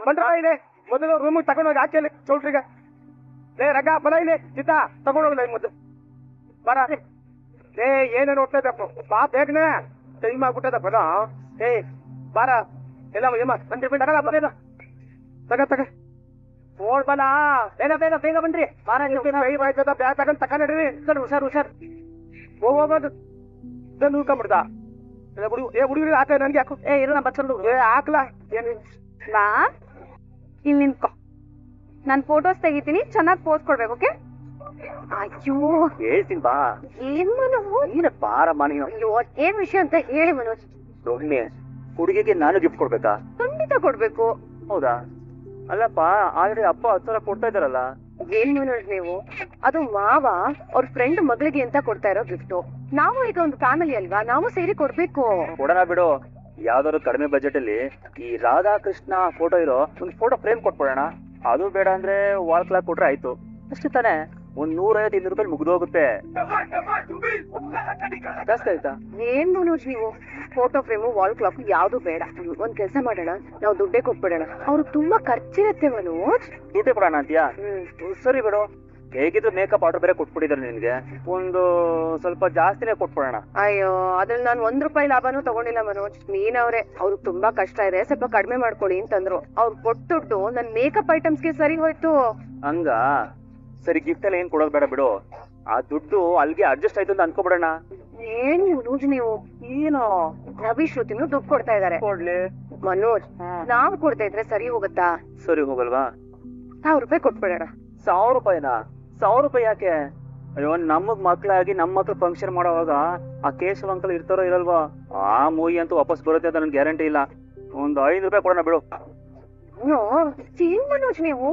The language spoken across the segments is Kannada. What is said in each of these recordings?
ಬಂದ್ರ ಇದೆ ಮೊದಲು ರೂಮಿಗೆ ತಗೊಂಡೋಗಿ ಹಾಕಿ ಚೌಲ್ಟ್ರಿಗೆ ಲೇ ರಗ ಬಲ ಇಲ್ಲಿ ಚಿತ್ತ ತಗೊಂಡೋಗ್ಲ ಮೊದಲು ಬರ ಏ ಏನೇ ನೋಡ್ತಾ ಇದ್ದಪ್ಪ ಬಾ ಬೇಗನೆ ಟೈಮ್ ಆಗ್ಬಿಟ್ಟದ ಬರ ಏ ಬಾರ ಎಲ್ಲ ಬಂದ್ರಿ ಬಿಡ ಬರೇನ ತಗ ಓಡ್ ಬಲ ಬೇಗ ಬೇಗ ಬನ್ರಿ ಬಾರ ಬ್ಯಾಗ್ ತಗೊಂಡ್ ತಕ ನಡ್ರಿ ಹುಷಾರ್ ಹೋಗೋದು ನೂಕೊಂಡ್ಬಿಡ್ದ ಹುಡುಗರಿಗೆ ಹಾಕ ನನ್ಗೆ ಹಾಕು ಇರೋ ಬಚ್ಚಲು ಹಾಕ್ಲಾ ಏನ್ ಬಾ ಇಲ್ಲಿ ನಿಂತ್ಕೊ ನಾನ್ ಫೋಟೋಸ್ ತೆಗಿತೀನಿ ಚೆನ್ನಾಗಿ ಪೋಸ್ ಕೊಡ್ಬೇಕು ಓಕೆ ಅಯ್ಯೋ ಹೇಳ್ತೀನಿ ಬಾ ಏನ್ ನೀನ ಬಾರಮ್ಮ ನೀನು ಅಯ್ಯೋ ಏನ್ ವಿಷಯ ಅಂತ ಹೇಳಿ ಮನೋಜ್ ರೋಹಿಣಿ ಹುಡುಗಿಗೆ ನಾನು ಗಿಫ್ಟ್ ಕೊಡ್ಬೇಕಾ ಖಂಡಿತ ಕೊಡ್ಬೇಕು ಹೌದಾ ಅಲ್ಲಪ್ಪ ಆಲ್ರೆಡಿ ಅಪ್ಪ 10,000 ಕೊಡ್ತಾ ಇದಾರಲ್ಲ ಏನ್ ಮನೋಜ್ ನೀವು ಅದು ಮಾವ ಅವ್ರ ಫ್ರೆಂಡ್ ಮಗಳಿಗೆ ಅಂತ ಕೊಡ್ತಾ ಇರೋ ಗಿಫ್ಟ್ ನಾವು ಈಗ ಒಂದು ಫ್ಯಾಮಿಲಿ ಅಲ್ವಾ ನಾವು ಸೇರಿ ಕೊಡ್ಬೇಕು ಕೊಡೋಣ ಬಿಡು ಯಾವ್ದಾದ್ರು ಕಡಿಮೆ ಬಜೆಟ್ ಅಲ್ಲಿ ಈ ರಾಧಾಕೃಷ್ಣ ಫೋಟೋ ಇರೋ ಒಂದು ಫೋಟೋ ಫ್ರೇಮ್ ಕೊಟ್ಬಿಡೋಣ ಅದು ಬೇಡ ಅಂದ್ರೆ ವಾಲ್ ಕ್ಲಾಕ್ ಕೊಟ್ರೆ ಆಯ್ತು ಅಷ್ಟೇ ತಾನೆ ಒಂದ್ 150-200 ರೂಪಾಯಿ ಮುಗ್ದೋಗುತ್ತೆ ಜಾಸ್ತಿ ಆಯ್ತಾ ಏನ್ ಮನೋಜ್ ನೀವು ಫೋಟೋ ಫ್ರೇಮು ವಾಲ್ ಕ್ಲಾಕ್ ಯಾವ್ದು ಬೇಡ ಒಂದ್ ಕೆಲಸ ಮಾಡೋಣ ನಾವು ದುಡ್ಡೇ ಕೊಟ್ಬಿಡೋಣ ಅವ್ರಿಗೆ ತುಂಬಾ ಖರ್ಚಿರತ್ತೆ ಮನೋಜ್ ದುಡ್ಡೇ ಕೊಡೋಣ ಅಂತೀಯಾ ಸರಿ ಬಿಡು ಹೇಗಿದ್ರು ಮೇಕಪ್ ಆರ್ಡರ್ ಬೇರೆ ಕೊಟ್ಬಿಟ್ಟಿದ್ದಾರೆ ನಿನ್ಗೆ ಒಂದು ಸ್ವಲ್ಪ ಜಾಸ್ತಿನೇ ಕೊಟ್ಬಿಡೋಣ ಅಯ್ಯೋ ಅದ್ರಲ್ಲಿ ನಾನು 1 ರೂಪಾಯಿ ಲಾಭನೂ ತಗೊಂಡಿಲ್ಲ ಮನೋಜ್ ನೀನವ್ರೆ ಅವ್ರಿಗೆ ತುಂಬಾ ಕಷ್ಟ ಇದೆ ಸ್ವಲ್ಪ ಕಡಿಮೆ ಮಾಡ್ಕೊಡಿ ಅಂತಂದ್ರು ಅವ್ರು ಕೊಟ್ಟು ದುಡ್ಡು ನನ್ ಮೇಕಪ್ ಐಟಮ್ಸ್ಗೆ ಸರಿ ಹೋಯ್ತು ಹಂಗ ಸರಿ ಗಿಫ್ಟ್ ಎಲ್ಲ ಏನ್ ಕೊಡೋದು ಬೇಡ ಬಿಡು ಆ ದುಡ್ಡು ಅಲ್ಲಿಗೆ ಅಡ್ಜಸ್ಟ್ ಆಯ್ತು ಅಂತ ಅನ್ಕೋಬಿಡೋಣ ಏನ್ ಮನೋಜ್ ನೀವು ಏನು ರವಿ ಶ್ರುತಿನೂ ದುಡ್ಡು ಕೊಡ್ತಾ ಇದಾರೆ ಕೊಡ್ಲಿ ಮನೋಜ್ ನಾವ್ ಕೊಡ್ತಾ ಇದ್ರೆ ಸರಿ ಹೋಗುತ್ತಾ ಸರಿ ಹೋಗಲ್ವಾ 1,000 ರೂಪಾಯಿ ಕೊಟ್ಬಿಡೋಣ 1,000 ರೂಪಾಯಿನಾ 1,000 ರೂಪಾಯಿ ಯಾಕೆ ಅಯ್ಯೋ ನಮಗ್ ಮಕ್ಳಾಗಿ ನಮ್ಮ ಮಕ್ಳು ಫಂಕ್ಷನ್ ಮಾಡೋವಾಗ ಆ ಕೇಶವ ಅಂಕಲ್ ಇರ್ತಾರೋ ಇರಲ್ವಾ ಆ ಮೂವಿ ಅಂತೂ ವಾಪಸ್ ಬರುತ್ತೆ ಅಂತ ನನ್ಗೆ ಗ್ಯಾರಂಟಿ ಇಲ್ಲ ಒಂದು 5 ರೂಪಾಯಿ ಕೊಡೋಣ ಬಿಡು ಏನ್ ಮನೋಜ್ ನೀವು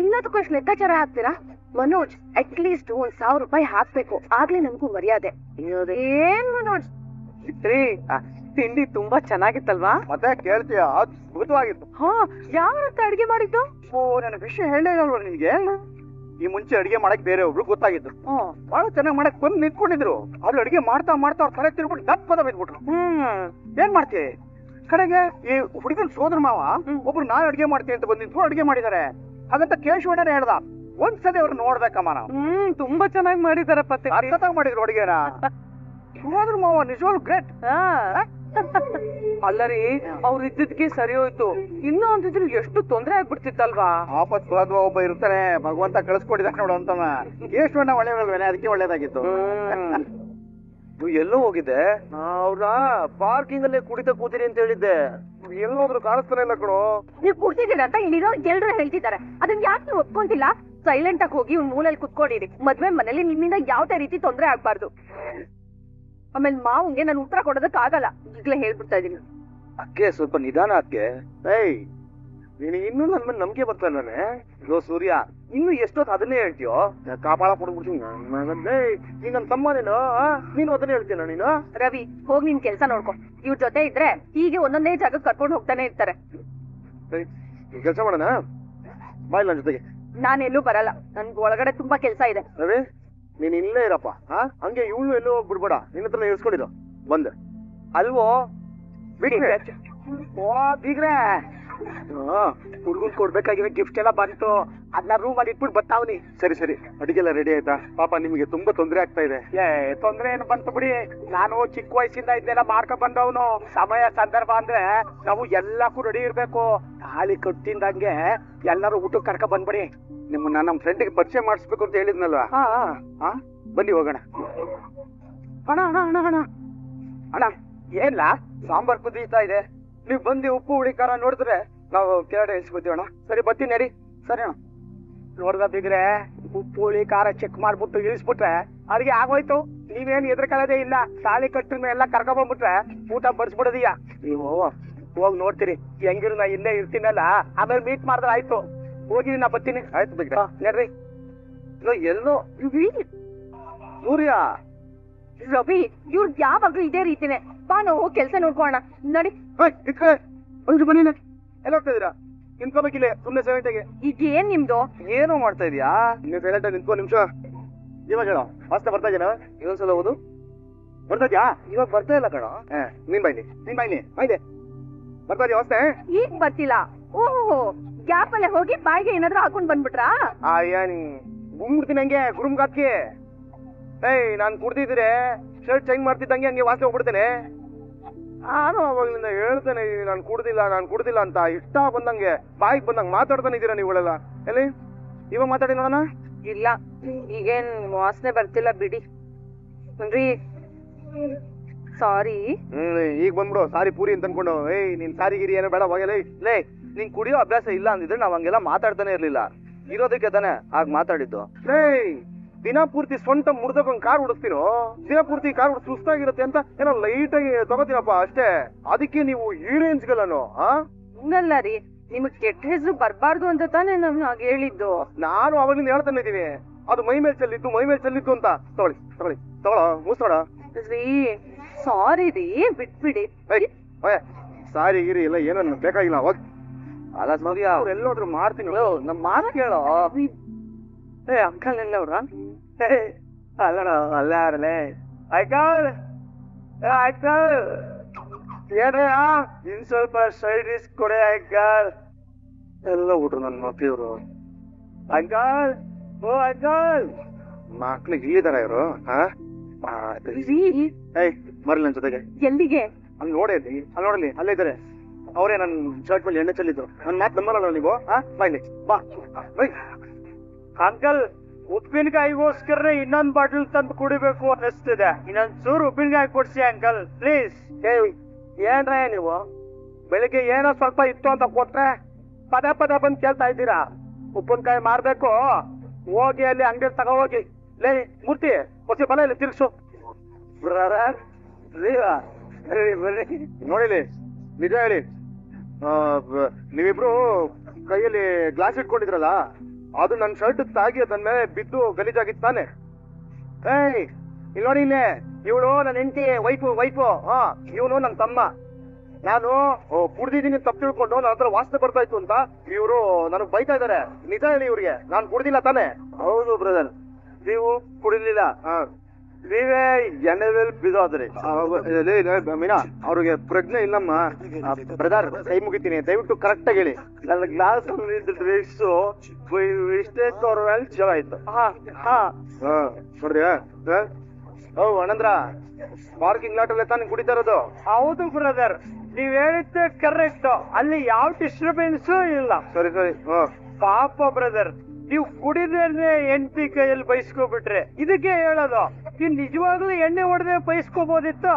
ಎಲ್ಲದಕ್ಕೂ ಅಷ್ಟು ಲೆಕ್ಕಾಚಾರ ಹಾಕ್ತೀರಾ ಮನೋಜ್ ಅಟ್ ಲೀಸ್ಟ್ 1,000 ರೂಪಾಯಿ ಹಾಕ್ಬೇಕು ಆಗ್ಲೇ ನಮಗೂ ಮರ್ಯಾದೆ ಏನ್ ಮನೋಜ್ ತಿಂಡಿ ತುಂಬಾ ಚೆನ್ನಾಗಿತ್ತಲ್ವಾ ಮತ್ತೆ ಕೇಳ್ತೀಯ ಅದ್ಭುತವಾಗಿತ್ತು ಹಾ ಯಾವ ಅಡ್ಗೆ ಮಾಡಿದ್ದು ಓ ನನ್ನ ವಿಷಯ ಹೇಳೇ ಇಲ್ವಾ ನಿನ್ಗೆ ಈ ಮುಂಚೆ ಅಡಿಗೆ ಮಾಡಕ್ ಬೇರೆ ಒಬ್ರು ಗೊತ್ತಾಗಿದ್ರು ಬಹಳ ಚೆನ್ನಾಗಿ ಮಾಡಕ್ ಬಂದು ನಿಂತ್ಕೊಂಡಿದ್ರು ಆದ್ರೆ ಅಡಿಗೆ ಮಾಡ್ತಾ ಮಾಡ್ತಾ ಅವ್ರ ತಲೆ ತಿರ್ಬಿಟ್ಟು ದಪ್ಪದ ಬಿದ್ಬಿಟ್ರು ಏನ್ ಮಾಡ್ತೀವಿ ಕಡೆಗೆ ಈ ಹುಡುಗನ ಸೋದರ ಮಾವ ಒಬ್ರು ನಾನು ಅಡಿಗೆ ಮಾಡ್ತೀನಿ ಅಂತ ಬಂದು ನಿಂತ್ಕೊಂಡು ಅಡಿಗೆ ಮಾಡಿದಾರೆ ಹಾಗಂತ ಕೇಶವಣ್ಣನೇ ಹೇಳ್ದ ಒಂದ್ಸತಿ ಅವ್ರು ನೋಡ್ಬೇಕಮ್ಮ ನಾವು ತುಂಬಾ ಚೆನ್ನಾಗಿ ಮಾಡಿದಾರ ಪತ್ತೆ ಅರ್ಥಾಗಿ ಮಾಡಿದ್ರು ಅಡಿಗೆನ ಸೋದರ ಮಾವ ನಿಜವಾಗ್ಲೂ ಗ್ರೇಟ್ ಅಲ್ಲರಿ ಅವ್ರು ಇದ್ದಕ್ಕೆ ಸರಿ ಹೋಯ್ತು ಇನ್ನು ಅಂತಿದ್ರು ಎಷ್ಟು ತೊಂದ್ರೆ ಆಗ್ಬಿಡ್ತಿತ್ತಲ್ವಾ ಆಪತ್ ಬರುವ ಒಬ್ಬ ಇರ್ತಾನೆ ಭಗವಂತ ಕಳಿಸ್ಕೊಟ್ಟಿದ ನೋಡು ಅಂತನ ಕೇಶವಣ್ಣ ಒಳ್ಳೆಯವಲ್ವೇನೆ ಅದಕ್ಕೆ ಒಳ್ಳೇದಾಗಿತ್ತು ಎಲ್ಲೋ ಹೋಗಿದ್ದೆ ಅವ್ರ ಪಾರ್ಕಿಂಗ್ ಅಲ್ಲೇ ಕುಡಿತ ಕೂತೀನಿ ಅಂತ ಹೇಳಿದ್ದೆ ಎಲ್ಲೋದ್ರು ಕಾಣಿಸ್ತಾನೆ ಇಲ್ಲ ಕಣೋ ನೀವ್ ಕುಡ್ತಿದ್ದೀರ ಅಂತ ಇಲ್ಲಿರೋ ಎಲ್ರು ಹೇಳ್ತಿದ್ದಾರೆ ಅದನ್ನ ಯಾಕೆ ನೀವು ಒಪ್ಕೊಂತಿಲ್ಲ ಸೈಲೆಂಟ್ ಆಗಿ ಹೋಗಿ ಒಂದ್ ಮೂಲೆಯಲ್ಲಿ ಕುತ್ಕೊಂಡಿರಿ ಮದ್ವೆ ಮನೇಲಿ ನಿಮ್ಮಿಂದ ಯಾವ್ದೇ ರೀತಿ ತೊಂದ್ರೆ ಆಗ್ಬಾರ್ದು ಆಮೇಲೆ ಮಾವಂಗೆ ನಾನು ಉತ್ತರ ಕೊಡೋದಕ್ ಆಗಲ್ಲ ಈಗ್ಲೇ ಹೇಳ್ಬಿಡ್ತಾ ಇದೀನಿ ಅಕ್ಕೆ ಸ್ವಲ್ಪ ನಿಧಾನ ಅಕ್ಕೆ ಏಯ್ ನೀನು ಇನ್ನೂ ನನ್ ಮೇಲೆ ನಂಬಿಕೆ ಬರ್ತಾನೆ ನಾನೇ ಯೋ ಸೂರ್ಯ ಇನ್ನು ಎಷ್ಟೊತ್ತು ಅದನ್ನೇ ಹೇಳ್ತೀಯೋ ಕಾಪಾಳ ಕೊಡ್ಬಿಡ್ತೀನಿ ನೀನ್ ನನ್ ತಮ್ಮನೇನು ನೀನು ಅದನ್ನೇ ಹೇಳ್ತೀನ ನೀನು ರವಿ ಹೋಗಿ ನಿನ್ ಕೆಲ್ಸ ನೋಡ್ಕೊ ಇವ್ರ ಜೊತೆ ಇದ್ರೆ ಹೀಗೆ ಒಂದೊಂದೇ ಜಾಗಕ್ಕೆ ಕರ್ಕೊಂಡು ಹೋಗ್ತಾನೆ ಇರ್ತಾರೆ ಕೆಲಸ ಮಾಡೋಣ ಬಾಯ್ ನನ್ ಜೊತೆಗೆ ನಾನೆಲ್ಲೂ ಬರಲ್ಲ ನನ್ಗೆ ಒಳಗಡೆ ತುಂಬಾ ಕೆಲ್ಸ ಇದೆ ರವಿ ನೀನ್ ಇಲ್ಲೇ ಇರಪ್ಪ ಹಂಗೆ ಇವಳು ಎಲ್ಲೋ ಬಿಡ್ಬೇಡ ನಿನ್ನ ಹತ್ರ ಇಳಿಸ್ಕೊಂಡಿರೋ ಬಂದೆ ಅಲ್ವೋ ಬಿಟ್ರೆ ಬೀಗ್ರೆ ಹುಡುಗನ್ ಕೊಡ್ಬೇಕಾಗಿರೋ ಗಿಫ್ಟ್ ಎಲ್ಲ ಬಂತು ಅದನ್ನ ರೂಮ್ ಅಲ್ಲಿ ಇಟ್ಬಿಟ್ಟು ಬರ್ತಾವ್ನಿ ಸರಿ ಸರಿ ಅಡಿಗೆಲ್ಲ ರೆಡಿ ಆಯ್ತಾ ಪಾಪ ನಿಮ್ಗೆ ತುಂಬಾ ತೊಂದರೆ ಆಗ್ತಾ ಇದೆ ತೊಂದ್ರೆ ಏನು ಬಂತು ಬಿಡಿ ನಾನು ಚಿಕ್ಕ ವಯಸ್ಸಿಂದ ಇದನ್ನೆಲ್ಲ ಮಾಡ್ಕೊಂಡ್ ಬಂದವನು ಸಮಯ ಸಂದರ್ಭ ಅಂದ್ರೆ ನಾವು ಎಲ್ಲಕ್ಕೂ ರೆಡಿ ಇರ್ಬೇಕು ತಾಳಿ ಕಟ್ಟಿಂದಂಗೆ ಎಲ್ಲರೂ ಊಟಕ್ಕೆ ಕರ್ಕ ಬಂದ್ಬಿಡಿ ನಿಮ್ಮನ್ನ ನಮ್ಮ ಫ್ರೆಂಡ್ಗೆ ಪರಿಚಯ ಮಾಡಿಸ್ಬೇಕು ಅಂತ ಹೇಳಿದ್ನಲ್ವಾ ಬನ್ನಿ ಹೋಗೋಣ ಅಣ್ಣ ಅಣ್ಣ ಅಣ್ಣ ಅಣ್ಣ ಅಣ್ಣ ಏನ್ಲಾ ಸಾಂಬಾರ್ ಕುದೀತಾ ಇದೆ ನೀವು ಬಂದು ಉಪ್ಪು ಹುಳಿ ಖಾರ ನೋಡಿದ್ರೆ ನಾವು ಕೆಳಗಡೆ ಇಳಿಸ್ಬಿಡ್ತೀವಿ ಅಣ್ಣ ಸರಿ ಬರ್ತೀನಿ ನಡಿ ಸರಿ ಅಣ್ಣ ನೋಡ್ದ ಬಿಗ್ರೆ ಉಪ್ಪು ಹುಳಿ ಖಾರ ಚೆಕ್ ಮಾಡ್ಬಿಟ್ಟು ಇಳಿಸ್ಬಿಟ್ರೆ ಅಡಿಗೆ ಆಗೋಯ್ತು ನೀವೇನು ಎದ್ರಕಳದೇ ಇಲ್ಲ ತಾಳಿ ಕಟ್ಟಿನ ಎಲ್ಲ ಕರ್ಕೊಂಡ್ಬಂದ್ಬಿಟ್ರೆ ಊಟ ಬಡಿಸ್ಬಿಡೋದಿಯ ನೀವು ಹೋಗಿ ನೋಡ್ತೀರಿ ಹೆಂಗಿರು ನಾ ಇಲ್ಲೇ ಇರ್ತೀನಲ್ಲ ಆಮೇಲೆ ಮೀಟ್ ಮಾಡಿದ್ರೆ ಆಯ್ತು ಹೋಗಿ ನಾ ಬರ್ತೀನಿ ಆಯ್ತು ಬಿಗ್ರೆ ನಡ್ರಿ ಎಲ್ಲೋ ಸೂರ್ಯ ರವಿ ಇವ್ರ ಯಾವಾಗ್ಲೂ ಇದೇ ರೀತಿನೇ ಬಾ ನಾವು ಹೋಗಿ ಕೆಲ್ಸ ನೋಡ್ಕೋಣ ನಡಿ ಒಂದು ಬನ್ನಿ ಎಲ್ಲ ಹೋಗ್ತಾ ಇದೀರಾ ನಿಂತ್ಕೋಬೇಕಿಲ್ಲ ಸುಮ್ನೆ ಸೈಲೆಂಟಾಗಿ ಈಗ ಏನ್ ನಿಮ್ದು ಏನೋ ಮಾಡ್ತಾ ಇದೀಯಾ ನೀವು ಸೈಲೆಂಟಾಗಿ ನಿಂತ್ಕೋ ನಿಮಿಷ ಇವಾಗ ಹೇಳೋ ವಾಸ್ತ ಬರ್ತಾ ಇದೀನ ಇನ್ನೊಂದ್ಸಲ ಓದು ಬರ್ತಾ ಇದ್ಯಾ ಇವಾಗ ಬರ್ತಾ ಇಲ್ಲ ಕಣೋ ನೀನ್ ಬಾಯ್ಲಿ ಬಾಯ್ದೆ ಬರ್ತಾ ಇದೆಯಾ ವಾಸ್ತೆ ಈಗ ಬರ್ತಿಲ್ಲ ಓಹೋ ಗ್ಯಾಪ್ ಅಲ್ಲೇ ಹೋಗಿ ಬಾಯಿಗೆ ಏನಾದ್ರೂ ಹಾಕೊಂಡ್ ಬಂದ್ಬಿಟ್ರಾ? ಅಯ್ಯ ನೀ ಗುಮ್ಬಿಡ್ತೀನಿ ಹಂಗೆ ಗುರುಮ್ಗಾಕಿ. ಏಯ್ ನಾನ್ ಕುಡ್ದಿದ್ರೆ ಶರ್ಟ್ ಚೇಂಜ್ ಮಾಡ್ತಿದ್ದಂಗೆ ಹಂಗೆ ವಾಸನೆ ಹೋಗ್ಬಿಡ್ತೇನೆ. ನಾನು ಅವಾಗ್ಲಿಂದ ಹೇಳ್ತೇನೆ ನಾನು ಕುಡ್ದಿಲ್ಲ ಅಂತ. ಇಷ್ಟ ಬಂದಂಗೆ ಬಾಯಿಗೆ ಬಂದಂಗೆ ಮಾತಾಡ್ತಾನೆ ಇದ್ದೀರಾ ನೀವುಗಳೆಲ್ಲ. ಎಲ್ಲಿ ಇವಾಗ ಮಾತಾಡಿ ನೋಡೋಣ. ಇಲ್ಲ ಈಗೇನ್ ವಾಸನೆ ಬರ್ತಿಲ್ಲ ಬಿಡಿ. ರೀ ಸಾರಿ. ಈಗ ಬಂದ್ಬಿಡು ಸಾರಿ ಪೂರಿ ಅಂತ ಅನ್ಕೊಂಡು. ಏಯ್ ನೀನ್ ಸಾರಿ ಗಿರಿ ಏನೋ ಬೇಡ ಹೋಗಲೇ. ಲೇ ನಿನ್ ಕುಡಿಯೋ ಅಭ್ಯಾಸ ಇಲ್ಲ ಅಂದಿದ್ರೆ ನಾವ್ ಹಂಗೆಲ್ಲ ಮಾತಾಡ್ತಾನೆ ಇರ್ಲಿಲ್ಲ. ಇರೋದಕ್ಕೆ ತಾನೆ ಆಗ ಮಾತಾಡಿದ್ದು. ಏಯ್ ದಿನ ಪೂರ್ತಿ ಸ್ವಂತ ಮುರ್ದಕೊಂಡ್ ಕಾರ್ ಹುಡುಕ್ತೀನೋ, ದಿನ ಪೂರ್ತಿ ಕಾರ್ ಹುಡುಕ್ ಸುಸ್ತಾಗಿರುತ್ತೆ ಅಂತ ಏನೋ ಲೈಟ್ ಆಗಿ ತಗೋತೀನಪ್ಪ ಅಷ್ಟೇ. ಅದಕ್ಕೆ ನೀವು ಈ ರೇಂಜ್ಗಳನು ಹಂಗಲ್ಲ ರೀ, ನಿಮಗ್ ಕೆಟ್ಟ ಹೆಸರು ಬರ್ಬಾರ್ದು ಅಂತ ತಾನೇ ನಾನು ಹಾಗೆ ಹೇಳಿದ್ದು. ನಾನು ಅವಾಗ್ಲಿಂದ ಹೇಳ್ತಾನೆ ಇದ್ದೀನಿ ಅದು ಮೈ ಮೇಲೆ ಚೆಲ್ಲಿದ್ದು ಅಂತ. ತಗೊಳ ಮುಸ್ತೋಡ. ರೀ ಸಾರಿ ರೀ, ಬಿಟ್ಬಿಡಿ. ಸಾರಿ ಗಿರಿ ಇಲ್ಲ ಏನನ್ನ ಬೇಕಾಗಿಲ್ಲ. ಹೋಗಿ ಅಲ್ಲ ಮಗ ಎಲ್ಲೋದ್ರು ಮಾಡ್ತೀನಿ. ನಮ್ಮ ಮಾತು ಕೇಳೋ. ಅಂಕಲ್ ಎಲ್ಲ ಅವ್ರ ಅಲ್ಲಣ ಅಲ್ಲ ಯಾರಲ್ಲೇ ಐಕಾಲ್ ಏನಯ್ಯ ಇನ್ ಸ್ವಲ್ಪ ಸೈಡ್ ಡಿಸ್ಕ್ ಕೊಡೆ ಐಕಾಲ್. ಎಲ್ಲ ಹುಡ್ರು ನನ್ನ ಮಕ್ಳಿವ್ರು. ಐಕಾಲ್ ಓ ಐಕಾಲ್ ಮಕ್ಳಿಗೆ ಇಲ್ಲಿದಾರ ಇವರು. ಏಯ್ ಬರ್ಲಿ ನನ್ ಜೊತೆಗೆ. ಎಲ್ಲಿಗೆ? ಅಲ್ಲಿ ನೋಡೇಲಿ, ಅಲ್ಲಿ ನೋಡಲಿ, ಅಲ್ಲೇ ಇದಾರೆ ಅವರೇ. ನನ್ ಶರ್ಟ್ ಮೇಲೆ ಎಣ್ಣೆ ಚೆಲ್ಲಿದ್ರು. ನನ್ ಮಾತು ನಂಬಲ್ಲ ನೀವು. ಬಾಯ್ಲಿ ಬಾ. ಅಂಕಲ್ ಉಪ್ಪಿನಕಾಯಿಗೋಸ್ಕರ ಇನ್ನೊಂದ್ ಬಾಟಲ್ ತಂದು ಕುಡಿಬೇಕು ಅನ್ನಿಸ್ತಿದೆ. ಇನ್ನೊಂದ್ ಚೂರು ಉಪ್ಪಿನಕಾಯಿ ಕೊಡ್ಸಿ ಅಂಕಲ್ ಪ್ಲೀಸ್. ಏನ್ರ ನೀವು ಬೆಳಿಗ್ಗೆ ಏನೋ ಸ್ವಲ್ಪ ಇತ್ತು ಅಂತ ಕೊಟ್ರೆ ಪದ ಬಂದು ಕೇಳ್ತಾ ಇದ್ದೀರಾ. ಉಪ್ಪಿನಕಾಯಿ ಮಾರ್ಬೇಕು, ಹೋಗಿ ಅಲ್ಲಿ ಅಂಗಡಿ ತಗೋ ಹೋಗಿ. ಲೇ ಮೂರ್ತಿ ಹೊಸ ಬಲ ಇಲ್ಲಿ ತಿರ್ಗ್ಸು. ನೋಡಿಲಿ ನಿಜ ಹೇಳಿ, ನೀವಿಬ್ರು ಕೈಯಲ್ಲಿ ಗ್ಲಾಸ್ ಇಟ್ಕೊಂಡಿದ್ರಲ್ಲ, ಅದು ನನ್ನ ಶರ್ಟ್ ತಾಗಿ ನನ್ನ ಮೇಲೆ ಬಿದ್ದು ಗಲೀಜಾಗಿತ್ತು ತಾನೆ. ಏಯ್ ಇಲ್ಲಿ ನೋಡಿ, ಇಲ್ಲೇ ಇವಳು ನನ್ನ ಹೆಂಡತಿ ವೈಫು. ಇವನು ನನ್ನ ತಮ್ಮ. ನಾನು ಕುಡ್ದಿದ್ದೀನಿ ತಪ್ಪು ತಿಳ್ಕೊಂಡು ನನ್ನ ಹತ್ರ ವಾಸನೆ ಬರ್ತಾ ಇತ್ತು ಅಂತ ಇವರು ನನಗ್ ಬೈತಾ ಇದಾರೆ. ನಿಜ ಹೇಳಿ ಇವ್ರಿಗೆ ನಾನು ಕುಡ್ದಿಲ್ಲ ತಾನೆ? ಹೌದು ಬ್ರದರ್, ನೀವು ಕುಡಿಲಿಲ್ಲ. ನೀವೇ ಎಣ್ಣೆ ಮೇಲೆ ಬಿದ್ದೋದ್ರಿ. ಮೀನಾ ಅವ್ರಿಗೆ ಪ್ರಜ್ಞೆ ಇಲ್ಲಮ್ಮ. ಬ್ರದರ್ ಕೈ ಮುಗಿತೀನಿ, ದಯವಿಟ್ಟು ಕರೆಕ್ಟ್ ಆಗಿ ಹೇಳಿ. ನನ್ನ ಗ್ಲಾಸ್ ಡ್ರಿಂಕ್ಸ್ ಇಷ್ಟೇ ಮೇಲೆ ಚಲೋ ಆಯ್ತು. ನೋಡಿದ್ಯಾ? ಅಣ್ಣಂದ್ರ ಪಾರ್ಕಿಂಗ್ ಲಾಟ್ ಅಲ್ಲೇ ತಾನೇ ಕುಡಿತಾ ಇರೋದು? ಹೌದು ಬ್ರದರ್, ನೀವ್ ಹೇಳಿದ್ದೆ ಕರೆಕ್ಟ್. ಅಲ್ಲಿ ಯಾವ ಡಿಸ್ಟರ್ಬೆನ್ಸ್ ಇಲ್ಲ. ಸರಿ ಪಾಪ ಬ್ರದರ್, ನೀವು ಕುಡಿದ್ರೆ ಹೆಂಡತಿ ಕೈಯಲ್ಲಿ ಬೈಸ್ಕೊಬಿಟ್ರೆ ಇದಕ್ಕೆ ಹೇಳೋದು. ನೀವ್ ನಿಜವಾಗ್ಲೂ ಎಣ್ಣೆ ಹೊಡೆದೇ ಬೈಸ್ಕೋಬಹುದಿತ್ತು.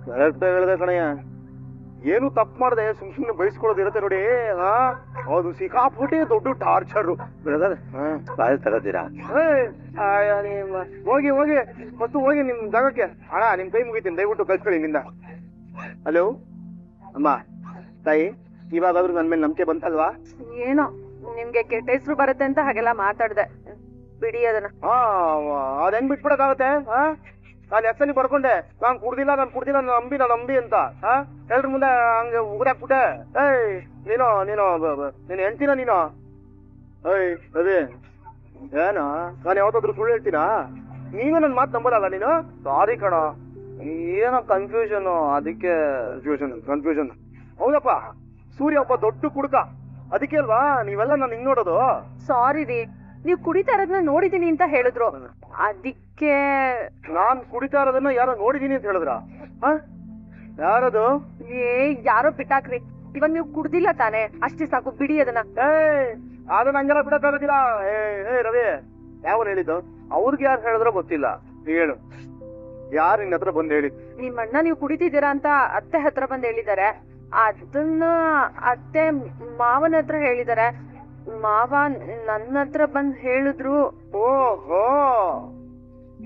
ಕರೆಕ್ಟ್ ಹೇಳ್ದೆ ಕಣಯ್ಯ. ಏನು ತಪ್ಪು ಮಾಡ್ದೆ ಸುಮ್ನೆ ಬೈಸ್ಕೊಳ್ಳೋದು ಇರುತ್ತೆ ನೋಡಿ. ಹೌದು, ಸಿಕ್ಕಾಪುಟ್ಟಿ ದೊಡ್ಡ ಟಾರ್ಚರ್ ಬ್ರದರ್. ಬಾಯ್ ತಗೋತೀರಾ? ಹೋಗಿ ಮತ್ತು ಹೋಗಿ ನಿಮ್ ಜಾಗಕ್ಕೆ. ಅಣ್ಣ ನಿಮ್ ಕೈ ಮುಗಿತೀನಿ, ದಯವಿಟ್ಟು ಕಳ್ಸ್ಕೊಳ್ಳಿ ಇಲ್ಲಿಂದ. ಹಲೋ ಅಮ್ಮ, ತಾಯಿ, ಇವಾಗಾದ್ರೂ ನನ್ ಮೇಲೆ ನಂಬಿಕೆ ಬಂತಲ್ವಾ? ಏನೋ ನಿಮ್ಗೆ ಕೆಟ್ಟ ಹೆಸರು ಬರುತ್ತೆ ಅಂತ ಹಾಗೆಲ್ಲ ಮಾತಾಡ್ದೆ, ಬಿಡಿ ಅದನ್ನ. ಅದ್ ಹೆಂಗ್ ಬಿಟ್ಬಿಡಕ್ಕಾಗತ್ತೆ? ನಾನು ಎಕ್ಸಲಿ ಬರ್ಕೊಂಡೆ ನಾನು ಕುಡ್ದಿಲ್ಲ ನಂಬಿ ಅಂತ ಎಲ್ರ ಮುಂದೆ ಹಂಗೆ ಉಗುರಾಕ್ಬಿಟ್ಟೆ. ಏಯ್ ನೀನು ಹೆಂಡ್ತಿನ ನೀನು? ಏಯ್ ಅದೇ ಏನೋ ನಾನು ಯಾವತ್ತಾದ್ರೂ ಸುಳ್ಳು ಹೇಳ್ತೀನಾ? ನೀನು ನನ್ನ ಮಾತು ನಂಬೋದಲ್ಲ ನೀನು? ಸಾರಿ ಕಣ, ಏನೋ ಕನ್ಫ್ಯೂಷನ್. ಅದಕ್ಕೆ ಕನ್ಫ್ಯೂಷನ್. ಹೌದಪ್ಪ, ಸೂರ್ಯ ಒಬ್ಬ ದೊಡ್ಡ ಕುಡ್ಕ, ಅದಕ್ಕೆ ಅಲ್ವಾ ನೀವೆಲ್ಲ ನಾನು ಹಿಂಗ್ ನೋಡೋದು. ಸಾರಿ ರೀ, ನೀವ್ ಕುಡಿತಾ ಇರೋದನ್ನ ನೋಡಿದೀನಿ ಅಂತ ಹೇಳಿದ್ರು, ಅದಕ್ಕೆ. ನಾನ್ ಕುಡಿತಾ ಇರೋದನ್ನ ಯಾರೋ ನೋಡಿದೀನಿ ಅಂತ ಹೇಳಿದ್ರ? ಯಾರದು? ಯಾರೋ ಬಿಟ್ಟಾಕ್ರಿ. ಇವಾಗ ನೀವು ಕುಡ್ದಿಲ್ಲ ತಾನೆ, ಅಷ್ಟೇ ಸಾಕು, ಬಿಡಿ ಅದನ್ನ. ಅದನ್ನ ಹಂಗೆಲ್ಲ ಬಿಡಕ್ಕಾಗೋದಿಲ್ಲ. ಏ ರವಿ, ಯಾವನ್ ಹೇಳಿದ್ದು? ಅವ್ರಿಗೆ ಯಾರು ಹೇಳಿದ್ರೋ ಗೊತ್ತಿಲ್ಲ. ಹೇಳು, ಯಾರು ನಿನ್ನ ಹತ್ರ ಬಂದು ಹೇಳಿ? ನಿಮ್ಮ ಅಣ್ಣ ನೀವು ಕುಡಿತಿದ್ದೀರಾ ಅಂತ ಅತ್ತೆ ಹತ್ರ ಬಂದು ಹೇಳಿದ್ದಾರೆ. ಅದನ್ನ ಅತ್ತೆ ಮಾವನ ಹತ್ರ ಹೇಳಿದ್ದಾರೆ. ಮಾವ ನನ್ನ ಹತ್ರ ಬಂದ್ ಹೇಳಿದ್ರು. ಓಹೋ,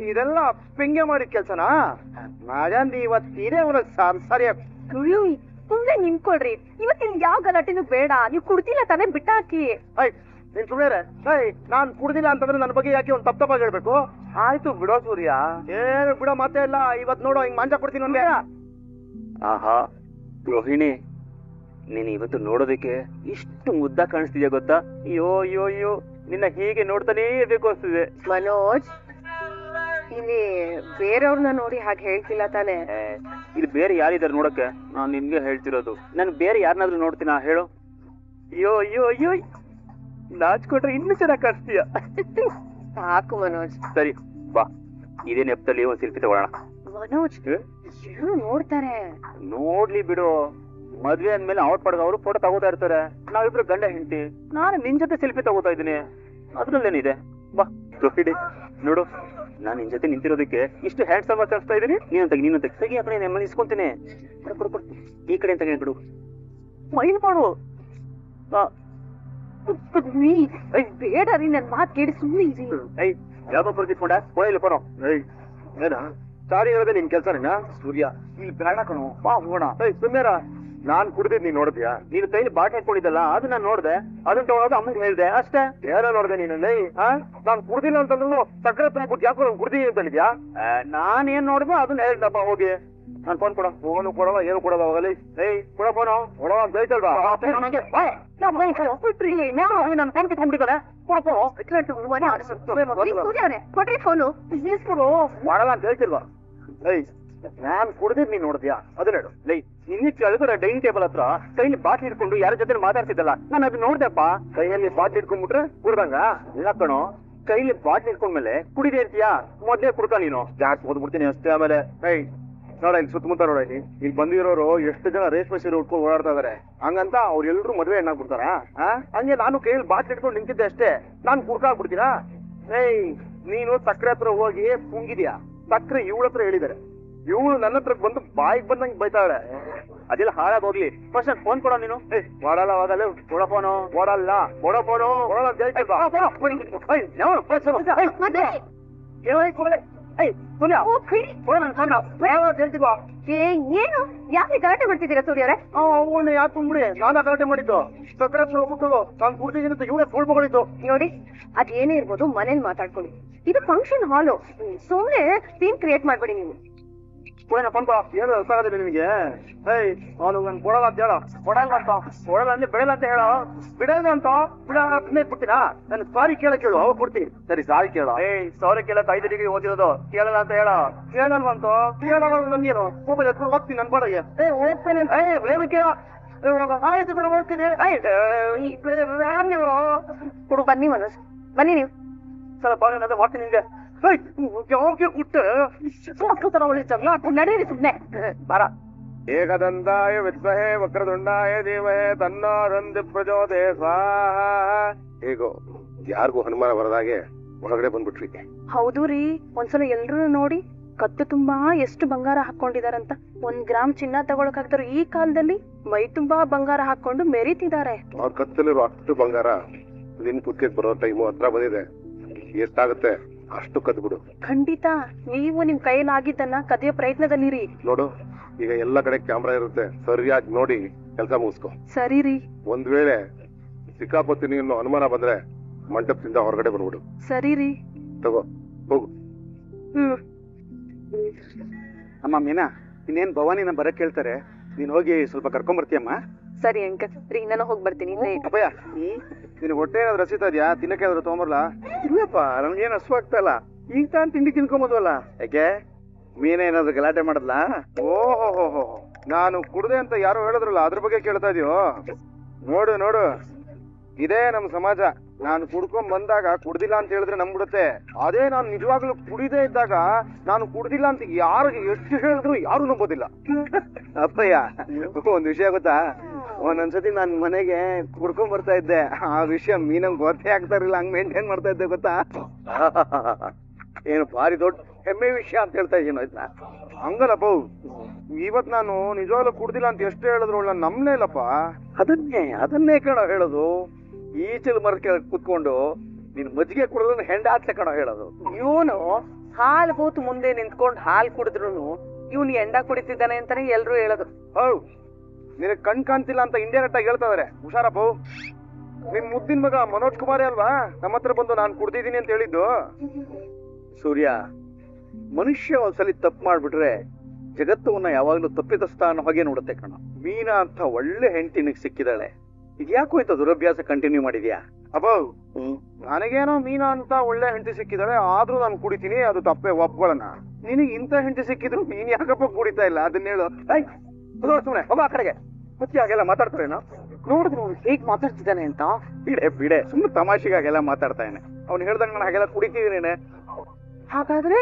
ಇದೆಲ್ಲ ಪೆಂಗೆ ಮಾಡಿದ ಕೆಲ್ಸನಾ? ಇವತ್ತಿದೆ ಸರಿಯಾಗಿ. ಸುಮ್ನೆ ನಿಂತ್ಕೊಳ್ರಿ, ಇವತ್ತಿನ ಯಾವ ಗಲಾಟೆನೂ ಬೇಡ. ನೀವು ಕುಡ್ತಿಲ್ಲ ತಾನೇ, ಬಿಟ್ಟಾಕಿ. ನೀನ್ ಸುಮ್ನೆ ನಾನ್ ಕುಡ್ದಿಲ್ಲ ಅಂತಂದ್ರೆ ನನ್ನ ಬಗ್ಗೆ ಯಾಕೆ ಒಂದ್ ತಪ್ಪಾಗಿ ಹೇಳ್ಬೇಕು? ಆಯ್ತು ಬಿಡೋ ಸೂರ್ಯ, ಏನು ಬಿಡೋ ಮಾತೇ ಇಲ್ಲ. ಇವತ್ ನೋಡೋ ಹಿಂಗ್ ಮಾಂಜ ಕೊಡ್ತೀನಿ ಒಂದೇ. ಆಹಾ ರೋಹಿಣಿ, ನೀನ್ ಇವತ್ತು ನೋಡೋದಕ್ಕೆ ಇಷ್ಟು ಮುದ್ದ ಕಾಣಿಸ್ತಿದ್ಯಾ ಗೊತ್ತಾ? ಅಯ್ಯೋ ನಿನ್ನ ಹೀಗೆ ನೋಡ್ತಾನೇ ಇರ್ಬೇಕು ಅನ್ಸ್ತಿದೆ. ಮನೋಜ್, ಇಲ್ಲಿ ಬೇರೆಯವ್ರನ್ನ ನೋಡಿ ಹಾಗೆ ಹೇಳ್ತಿಲ್ಲ ತಾನೆ? ಇಲ್ಲಿ ಬೇರೆ ಯಾರಿದಾರೆ ನೋಡಕ್ಕೆ? ನಾನ್ ನಿನ್ಗೆ ಹೇಳ್ತಿರೋದು. ನಾನು ಬೇರೆ ಯಾರನ್ನಾದ್ರೂ ನೋಡ್ತೀನಾ ಹೇಳು? ಅಯ್ಯೋ ಅಯ್ಯೋ ಅಯ್ಯೋ ನಾಚ್ಕೊಟ್ರೆ ಇನ್ನೂ ಚೆನ್ನಾಗಿ ಕಾಣಿಸ್ತೀಯ. ಸಾಕು ಮನೋಜ್. ಸರಿ ಬಾ, ಇದೇ ನೆಪದಲ್ಲಿ ಒಂದ್ ಸೆಲ್ಫಿ ತಗೊಳ್ಳೋಣ. ಮನೋಜ್ ಎಲ್ಲರೂ ನೋಡ್ತಾರೆ. ನೋಡ್ಲಿ ಬಿಡು, ಮದ್ವೆ ಅಂದ್ಮೇಲೆ ಅವ್ರ ಪಡ್ಗ ಅವರು ಫೋಟೋ ತಗೋತಾ ಇರ್ತಾರೆ. ನಾವಿಬ್ರು ಗಂಡ ಹೆಂಡತಿ, ನಾನು ನಿನ್ ಜೊತೆ ಸೆಲ್ಫಿ ತಗೋತಾ ಇದ್ದೀನಿ, ಅದ್ರಲ್ಲೇನಿದೆ. ಬಾ ರೋಹಿಣಿ, ನೋಡು ನಾನು ನಿನ್ ಜೊತೆ ನಿಂತಿರೋದಕ್ಕೆ ಇಷ್ಟು ಹ್ಯಾಂಡ್ಸಮ್ ಆಗಿ ಕಾಣಿಸ್ತಾ ಇದ್ದೀನಿ. ನೀನಂತ ಸಗಿ ಆ ಕಡೆ ನೆಮ್ಮದಿ ಇಸ್ಕೊಂತೀನಿ. ಕೊಡು ಈ ಕಡೆ ಅಂತ ಬಿಡು, ಮೈಲ್ ಮಾಡು. ಬೇಡ ರೀ, ನನ್ ಮಾತ್ ಕೇಳಿ ಸುಮ್ಮನೆ ಇರಿ. ಯಾವ್ದೋ ಬರ್ತಿಟ್ಕೊಂಡ ಹೋಯಿಲ್ಲ ಫೋನು. ಏನ ಸಾರಿ ಹೇಳದೆ ನಿನ್ ಕೆಲ್ಸನೇನಾ? ಸೂರ್ಯ ಇಲ್ಲಿ ಬೇಡ ಕಣೋ, ಬಾ ಹೋಗೋಣ. ಸುಮ್ಮೇರ ನಾನ್ ಕುಡ್ದಿದ್ ನೀನ್ ನೋಡಿದ್ಯಾ? ನೀನು ಕೈಲಿ ಬಾಟ್ ಹಾಕೊಂಡಿದ್ದಲ್ಲ, ಅದು ನಾನು ನೋಡ್ದೆ. ಅದನ್ನ ತಗೊಳೋದು ಅಮ್ಮಂಗೆ ಹೇಳಿದೆ ಅಷ್ಟೇ. ಏನೋ ನೋಡ್ದೆ ನೀನಲ್ಲಿ? ನಾನ್ ಕುಡ್ದಿಲ್ಲ ಅಂತಂದ್ರು ಸಕ್ಕರೆ ತಂದ್ಬಿಟ್ಟು ಯಾಕೋ ಕುಡ್ದಿ ಅಂತ ಹೇಳಿದ್ಯಾ? ನಾನೇನ್ ನೋಡಿದ್ನೋ ಅದನ್ನ ಹೇಳ್ದಪ್ಪ. ಹೋಗಿ ನಾನ್ ಫೋನ್ ಕೊಡ. ಫೋನು ಕೊಡವ, ಏನು ಕೊಡವ ಹೋಗಲಿ. ಕೊಡ ಫೋನು ಕೊಡವ ಅಂತ ಹೇಳ್ತಲ್ವಾ? ಕೊಟ್ರಿ ಫೋನು. ಮಾಡಲ್ಲ ಅಂತ ಹೇಳ್ತಿಲ್ವಾ? ನಾನ್ ಕುಡ್ದಿದ್ ನೀನ್ ನೋಡಿದ್ಯಾ? ಅದನ್ನ ಹೇಳು. ನಿನ್ನೆ ಕೇಳಿದ್ರೆ ಡೈನಿಂಗ್ ಟೇಬಲ್ ಹತ್ರ ಕೈಲಿ ಬಾಟ್ಲಿ ಹಿಡ್ಕೊಂಡು ಯಾರ ಜೊತೆ ಮಾತಾಡ್ತಿದ್ದಲ್ಲ, ನಾನು ಅದು ನೋಡ್ದೆಪ್ಪ. ಕೈಯಲ್ಲಿ ಬಾಟ್ಲಿ ಹಿಡ್ಕೊಂಡ್ಬಿಟ್ರೆ ಕುಡ್ದಂಗ? ಇಲ್ಲ ಕಣೋ, ಕೈಲಿ ಬಾಟ್ಲಿ ಹಿಡ್ಕೊಂಡ್ಮೇಲೆ ಕುಡಿದೇ ಇರ್ತೀಯಾ? ಮೊದ್ಲೇ ಕುಡ್ಕ ನೀನು. ಜಾಸ್ತಿ ಓದ್ಬಿಡ್ತೀನಿ ಅಷ್ಟೇ. ಆಮೇಲೆ ನೋಡ ಇಲ್ಲಿ ಸುತ್ತಮುತ್ತ ನೋಡ, ಇಲ್ಲಿ ಬಂದಿರೋರು ಎಷ್ಟು ಜನ ರೇಷ್ಮೆ ಸೀರೆ ಉಟ್ಕೊಂಡು ಓಡಾಡ್ತಾ ಇದಾರೆ. ಹಂಗಂತ ಅವ್ರೆಲ್ರು ಮದ್ವೆ ಹೆಣ್ಣಾಗ್ಬಿಡ್ತಾರ? ಹಂಗೆ ನಾನು ಕೈಯಲ್ಲಿ ಬಾಟ್ಲಿ ಹಿಡ್ಕೊಂಡು ನಿಂತಿದ್ದೆ ಅಷ್ಟೇ, ನಾನ್ ಕುಡ್ಕಾಗ್ಬಿಡ್ತೀನಾ? ನೀನು ಸಕ್ಕರೆ ಹತ್ರ ಹೋಗಿ ಪುಂಗಿದ್ಯಾ? ಸಕ್ಕರೆ ಇವಳ ಹತ್ರ ಹೇಳಿದಾರೆ, ಇವಳು ನನ್ನ ಹತ್ರ ಬಂದು ಬಾಯಿಗೆ ಬಂದಂಗೆ ಬೈತಾಳೆ. ಅದೆಲ್ಲ ಹಾಳಾಗಿ ಹೋಗ್ಲಿ, ಫಸ್ಟ್ ನಾನು ಫೋನ್ ಕೊಡೋ ನೀನು. ಮಾಡಲ್ಲ ಹೋಗಲ್ಲ, ಕೊಡ ಫೋನು. ಕೊಡಲ್ಲ, ಕೊಡ ಫೋನು. ಕೊಡಲ್ಲ ಅಂತ ಹೇಳ್ತಿಲ್ವಾ? ಏನು ಯಾಕೆ ಗಲಾಟೆ ಮಾಡ್ತಿದ್ದೀರಾ ಸೂರ್ಯವ್ರೆ? ಅವನ್ನ ಯಾಕೆ ತುಂಬಿಡಿ, ನಾನು ಗಲಾಟೆ ಮಾಡಿದ್ದು. ಸಕ್ಕರೆ ಹತ್ರ ಹೋಗ್ಬಿಟ್ಟು ನಾನು ಕುಡ್ತಿದ್ದೀನಿ ಅಂತ ಇವಳೇ ಕೊಡ್ಬೋದಿತ್ತು. ನೋಡಿ, ಅದೇನೇ ಇರ್ಬೋದು, ಮನೇಲಿ ಮಾತಾಡ್ಕೊಳ್ಳಿ. ಇದು ಫಂಕ್ಷನ್ ಹಾಲು, ಸುಮ್ನೆ ಸೀನ್ ಕ್ರಿಯೇಟ್ ಮಾಡ್ಬೇಡಿ ನೀವು. ಏನು ಗೊತ್ತಾಗೋದಿಲ್ಲ ನಿನಗೆ? ಅವನು ನನ್ ಕೊಡಲ್ಲ ಅಂತ ಹೇಳ. ಕೊಡಲ್ಲ ಅಂತ, ಕೊಡಲ್ಲ ಅಂದ್ರೆ ಬಿಡಲ್ಲ ಅಂತ ಹೇಳ. ಬಿಡಲ್ಲ ಅಂತ ಬಿಡ್ತೀರಾ? ನನ್ ಸಾರಿ ಕೇಳಕ್ ಹೇಳು, ಅವಾಗ ಕೊಡ್ತೀನಿ. ಸರಿ ಸಾರಿ ಕೇಳ. ಸಾರಿ ಕೇಳಕ್ 5 ಡಿಗ್ರಿ ಓದಿರೋದು, ಕೇಳಲ್ಲ ಅಂತ ಹೇಳ. ಕೇಳಲ್ವಂತ ನೀನು ಹೋಗ್ತೀನಿ ನನ್ ಬಾಡಿಗೆ. ಹೋಗ್ತೇನೆ ಕೊಡು. ಬನ್ನಿ ಮನೋಜ್, ಬನ್ನಿ ನೀವು. ಸ್ವಲ್ಪ ಮಾಡ್ತೀನಿ ನಿಂಗೆ. ಯಾಕೆ ಕುಟ್ಟೆ ಜಗಳ ನಡೀರಿ ಸುಮ್ನೆ. ಬರ. ಏಕದಂತಾಯ ವಿದ್ಮಹೇ ವಕ್ರದುಂಡಾಯ ಧೀಮಹಿ ತನ್ನೋ ದಂದಿ ಪ್ರಚೋದಯಾತ್ ಸ್ವಾಹಾ. ಹೇಗೋ ಯಾರಿಗೂ ಅನುಮಾನ ಬರದಾಗೆ ಒಳಗಡೆ ಬಂದ್ಬಿಟ್ರಿ. ಹೌದು ರೀ, ಒಂದ್ಸಲ ಎಲ್ರು ನೋಡಿ ಕತ್ತು ತುಂಬಾ ಎಷ್ಟು ಬಂಗಾರ ಹಾಕೊಂಡಿದಾರಂತ. 1 ಗ್ರಾಮ್ ಚಿನ್ನ ತಗೊಳಕಾಗ್ತಾರ ಈ ಕಾಲದಲ್ಲಿ? ಮೈ ತುಂಬಾ ಬಂಗಾರ ಹಾಕೊಂಡು ಮೆರೀತಿದ್ದಾರೆ. ಅವ್ರ ಕತ್ತಲಿರೋ ಅಷ್ಟು ಬಂಗಾರ ನಿನ್ ಕುತ್ತಿಗೆ ಬರೋ ಟೈಮು ಹತ್ರ ಬಂದಿದೆ. ಎಷ್ಟಾಗುತ್ತೆ ಅಷ್ಟು ಕದ್ದು ಬಿಡು. ಖಂಡಿತ. ನೀವು ನಿಮ್ ಕೈಯಲ್ಲಿ ಆಗಿದ್ದನ್ನ ಕದಿಯೋ ಪ್ರಯತ್ನದಲ್ಲಿರಿ. ನೋಡು, ಈಗ ಎಲ್ಲ ಕಡೆ ಕ್ಯಾಮ್ರಾ ಇರುತ್ತೆ, ಸರಿಯಾಗಿ ನೋಡಿ ಕೆಲಸ ಮುಗಿಸ್ಕೊ. ಸರಿ ರೀ. ಒಂದ್ ವೇಳೆ ಸಿಕ್ಕಾಪತ್ತಿ ನೀನು ಅನುಮಾನ ಬಂದ್ರೆ ಮಂಟಪದಿಂದ ಹೊರಗಡೆ ಬಂದ್ಬಿಡು. ಸರಿ ರೀ. ತಗೋ ಹೋಗು. ಅಮ್ಮ ಮೀನಾ, ಇನ್ನೇನ್ ಭವಾನಿನ ಬರಕ್ ಕೇಳ್ತಾರೆ, ನೀನ್ ಹೋಗಿ ಸ್ವಲ್ಪ ಕರ್ಕೊಂಡ್ ಬರ್ತೀಯಮ್ಮ. ಸರಿ ಅಂಕಲ್. ರೀ ನಾನು ಹೋಗಿ ಬರ್ತೀನಿ. ಅಪ್ಪಯ್ಯ, ನಿನ್ ಹೊಟ್ಟೆ ಏನಾದ್ರು ಹಸಿತಾ ಇದ್ಯಾ? ತಿನ್ನಕ್ಕೆ ಏನಾದ್ರು ತಗೊಂಬರ್ಲಾ? ಇಲ್ಲಪ್ಪ, ನನ್ಗೇನ್ ಹಸು ಆಗ್ತಾ ಇಲ್ಲ. ಈಗ ತಾನು ತಿಂಡಿ ತಿನ್ಕೊಂಬದ್ವಲ್ಲ. ಯಾಕೆ ಮೀನ ಏನಾದ್ರು ಗಲಾಟೆ ಮಾಡದ್ಲ? ಓಹೋ, ನಾನು ಕುಡ್ದೆ ಅಂತ ಯಾರೋ ಹೇಳಿದ್ರಲ್ಲ, ಅದ್ರ ಬಗ್ಗೆ ಕೇಳ್ತಾ ಇದೀಯೋ? ನೋಡು ನೋಡು, ಇದೇ ನಮ್ ಸಮಾಜ. ನಾನು ಕುಡ್ಕೊಂಡ್ ಬಂದಾಗ ಕುಡ್ದಿಲ್ಲ ಅಂತ ಹೇಳಿದ್ರೆ ನಂಬಿಡುತ್ತೆ. ಅದೇ ನಾನು ನಿಜವಾಗ್ಲೂ ಕುಡಿದೇ ಇದ್ದಾಗ ನಾನು ಕುಡ್ದಿಲ್ಲ ಅಂತ ಯಾರಿಗೆ ಎಷ್ಟು ಹೇಳಿದ್ರು ಯಾರು ನಂಬೋದಿಲ್ಲ. ಅಪ್ಪಯ್ಯ, ಒಂದ್ ವಿಷಯ ಗೊತ್ತಾ? ಒಂದೊಂದ್ಸತಿ ನಾನ್ ಮನೆಗೆ ಕುಡ್ಕೊಂಡ್ ಬರ್ತಾ ಇದ್ದೆ, ಆ ವಿಷಯ ಮೀನಂಗ್ ಗೊತ್ತೇ ಆಗ್ತಾ ಇರಲಿಲ್ಲ, ಹಂಗ್ ಮೇಂಟೈನ್ ಮಾಡ್ತಾ ಇದ್ದೆ ಗೊತ್ತಾ? ಏನು ಭಾರಿ ದೊಡ್ಡ ಹೆಮ್ಮೆ ವಿಷಯ ಅಂತ ಹೇಳ್ತಾ ಇದೀನಿ ಆಯ್ತಾ? ಹಂಗಲ್ಲಪ್ಪ, ಇವತ್ ನಾನು ನಿಜವಾಗ್ಲೂ ಕುಡ್ದಿಲ್ಲ ಅಂತ ಎಷ್ಟು ಹೇಳಿದ್ರು ನಾನು ನಮ್ನೇ ಇಲ್ಲಪ್ಪ. ಅದನ್ನೇ ಕಣ ಹೇಳೋದು. ಈಚಲ್ ಮರ ಕೆಳಗೆ ಕುತ್ಕೊಂಡು ನೀನ್ ಮಜ್ಜಿಗೆ ಕುಡಿದ್ರೆ ಹೆಂಡ ಆತ್ಲೆ ಕಣ ಹೇಳೋದು. ಇವನು ಹಾಲು ಕೂತು ಮುಂದೆ ನಿಂತ್ಕೊಂಡು ಹಾಲು ಕುಡಿದ್ರು ಇವನು ಎಂಡ ಕುಡಿತಿದ್ದಾನೆ ಅಂತಾನೆ ಎಲ್ರು ಹೇಳೋದು. ಹೌದು, ನಿನಗ್ ಕಣ್ ಕಾಣ್ತಿಲ್ಲ ಅಂತ ಇಂಡೈರೆಕ್ಟ್ ಆಗಿ ಹೇಳ್ತಾ ಇದಾರೆ. ಹುಷಾರಪ್ಪ. ನಿನ್ ಮುದ್ದಿನ ಮಗ ಮನೋಜ್ ಕುಮಾರಿ ಅಲ್ವಾ ನಮ್ಮ ಹತ್ರ ಬಂದು ನಾನು ಕುಡ್ದಿದ್ದೀನಿ ಅಂತ ಹೇಳಿದ್ದು? ಸೂರ್ಯ, ಮನುಷ್ಯ ಒಂದ್ಸಲಿ ತಪ್ಪು ಮಾಡ್ಬಿಟ್ರೆ ಜಗತ್ತವನ್ನ ಯಾವಾಗ್ಲೂ ತಪ್ಪಿತಸ್ಥ ಅನ್ನೋ ಹಾಗೆ ನೋಡುತ್ತೆ ಕಣ. ಮೀನಾ ಅಂತ ಒಳ್ಳೆ ಹೆಂಡತಿ ನಿನಗ್ ಸಿಕ್ಕಿದಾಳೆ, ಇದ್ಯಾಕೋ ಇಂತ ದುರಭ್ಯಾಸ ಕಂಟಿನ್ಯೂ ಮಾಡಿದ್ಯಾ? ಅಬ್ಬೋ, ನನಗೇನೋ ಮೀನಾ ಅಂತ ಒಳ್ಳೆ ಹೆಂಡತಿ ಸಿಕ್ಕಿದಾಳೆ, ಆದ್ರೂ ನಾನು ಕುಡಿತೀನಿ, ಅದು ತಪ್ಪೇ, ಒಪ್ಕೊಳ್ಳೋಣ. ನಿನಗೆ ಇಂಥ ಹೆಂಡತಿ ಸಿಕ್ಕಿದ್ರು ನೀನ್ ಯಾಕಪ್ಪ ಕುಡಿತಾ ಇಲ್ಲ? ಅದನ್ನ ಹೇಳು. ಸುಮ್ನೆ ಹೋಗ ಆ ಕಡೆಗೆ. ಮುಚ್ಚಿ ಹಾಗೆಲ್ಲ ಮಾತಾಡ್ತಾರೇನೋ? ನೋಡಿದ್ರು ಹೇಗ್ ಮಾತಾಡ್ತಿದ್ದಾನೆ ಅಂತ. ಬಿಡೆ ಸುಮ್ಮನೆ ತಮಾಷೆಗಾಗೆಲ್ಲ ಮಾತಾಡ್ತಾನೆ. ಅವ್ನು ಹೇಳ್ದಂಗ ನಾನು ಹಾಗೆಲ್ಲ ಕುಡಿತಿದ್ದೀನಿ. ಹಾಗಾದ್ರೆ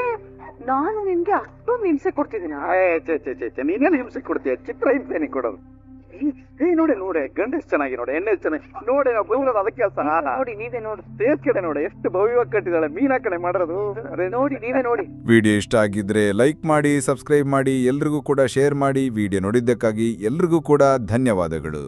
ನಾನು ನಿನ್ಗೆ ಅಷ್ಟೊಂದು ಹಿಂಸೆ ಕೊಡ್ತಿದ್ದೀನ? ನೀನೇನು ಹಿಂಸೆ ಕೊಡ್ತೀಯ? ಚಿತ್ರ ಹಿಂಸೆ ನೀ ಕೊಡೋದು. ನೋಡಿ ಗಂಡ ಎಷ್ಟು ಚೆನ್ನಾಗಿ ನೋಡಿ, ಎಣ್ಣೆ ಚೆನ್ನಾಗಿ ನೋಡಿ. ನಾವು ಬೈರೋದು ಅದಕ್ಕೆ ಕೆಲಸ. ನೋಡಿ ನೀವೇ ನೋಡಿ, ಸೇಸ್ ಕಡೆ ನೋಡಿ ಎಷ್ಟು ಭವ್ಯವಾಗಿ ಕಟ್ಟಿದಾಳೆ. ಮೀನಾ ಕಡೆ ಮಾಡೋದು ನೋಡಿ ನೀವೇ ನೋಡಿ. ವಿಡಿಯೋ ಇಷ್ಟ ಆಗಿದ್ರೆ ಲೈಕ್ ಮಾಡಿ, ಸಬ್ಸ್ಕ್ರೈಬ್ ಮಾಡಿ, ಎಲ್ರಿಗೂ ಕೂಡ ಶೇರ್ ಮಾಡಿ. ವಿಡಿಯೋ ನೋಡಿದ್ದಕ್ಕಾಗಿ ಎಲ್ರಿಗೂ ಕೂಡ ಧನ್ಯವಾದಗಳು.